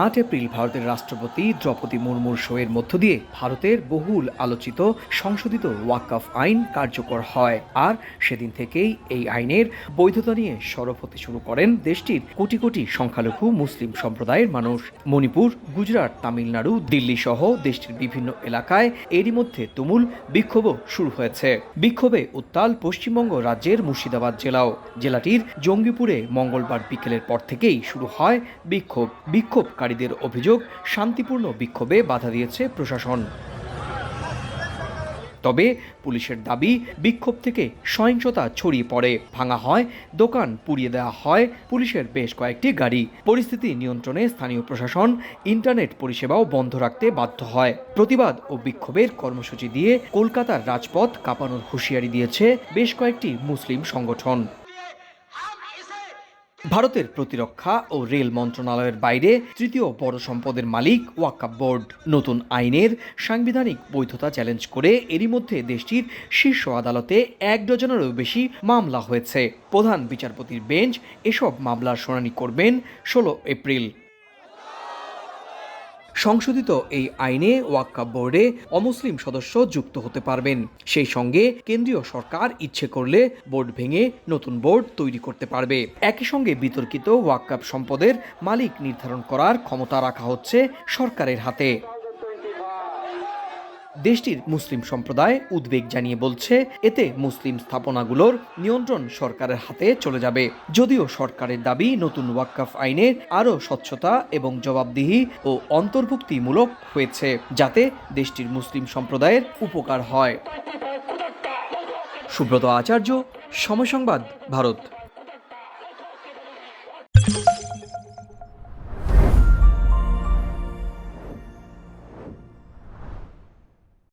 8 April ভারতের রাষ্ট্রপতি দ্রৌপদী মুর্মুর সইয়ের মধ্য দিয়ে ভারতের বহুল আলোচিত সংশোধিত ওয়াকফ আইন কার্যকর হয়। আর সেদিন থেকেই এই আইনের বৈধতা নিয়ে সরব হতে শুরু করেন দেশটির কোটি কোটি সংখ্যালঘু মুসলিম সম্প্রদায়ের মানুষ। মণিপুর, গুজরাট, তামিলনাড়ু, দিল্লি সহ দেশটির বিভিন্ন এলাকায় এরই মধ্যে তুমুল বিক্ষোভও শুরু হয়েছে। বিক্ষোভে উত্তাল পশ্চিমবঙ্গ রাজ্যের মুর্শিদাবাদ জেলাটির জঙ্গিপুরে মঙ্গলবার বিকেলের পর থেকেই শুরু হয় বিক্ষোভকারীদের অভিযোগ, শান্তিপূর্ণ বিক্ষোভে বাধা দিয়েছে প্রশাসন। তবে পুলিশের দাবি, বিক্ষোভ থেকে সহিংসতা ছড়িয়ে পড়ে, ভাঙা হয় দোকান, পুড়িয়ে দেওয়া হয় পুলিশের বেশ কয়েকটি গাড়ি। পরিস্থিতি নিয়ন্ত্রণে স্থানীয় প্রশাসন ইন্টারনেট পরিষেবাও বন্ধ রাখতে বাধ্য হয়। প্রতিবাদ ও বিক্ষোভের কর্মসূচি দিয়ে কলকাতার রাজপথ কাঁপানোর হুঁশিয়ারি দিয়েছে বেশ কয়েকটি মুসলিম সংগঠন। ভারতের প্রতিরক্ষা ও রেল মন্ত্রণালয়ের বাইরে তৃতীয় বড় সম্পদের মালিক ওয়াকফ বোর্ড। নতুন আইনের সাংবিধানিক বৈধতা চ্যালেঞ্জ করে এরই মধ্যে দেশটির শীর্ষ আদালতে 1 ডজনেরও বেশি মামলা হয়েছে। প্রধান বিচারপতির বেঞ্চ এসব মামলার শুনানি করবেন 16 এপ্রিল। সংশোধিত এই আইনে ওয়াকফ বোর্ডে অমুসলিম সদস্য যুক্ত হতে পারবেন। সেই সঙ্গে কেন্দ্রীয় সরকার ইচ্ছে করলে বোর্ড ভেঙে নতুন বোর্ড তৈরি করতে পারবে। একই সঙ্গে বিতর্কিত ওয়াকফ সম্পদের মালিক নির্ধারণ করার ক্ষমতা রাখা হচ্ছে সরকারের হাতে। দেশটির মুসলিম সম্প্রদায় উদ্বেগ জানিয়ে বলছে, এতে মুসলিম স্থাপনাগুলোর নিয়ন্ত্রণ সরকারের হাতে চলে যাবে। যদিও সরকারের দাবি, নতুন ওয়াকফ আইনে আরও স্বচ্ছতা এবং জবাবদিহি ও অন্তর্ভুক্তিমূলক হয়েছে, যাতে দেশটির মুসলিম সম্প্রদায়ের উপকার হয়। সুব্রত আচার্য, সময় সংবাদ, ভারত।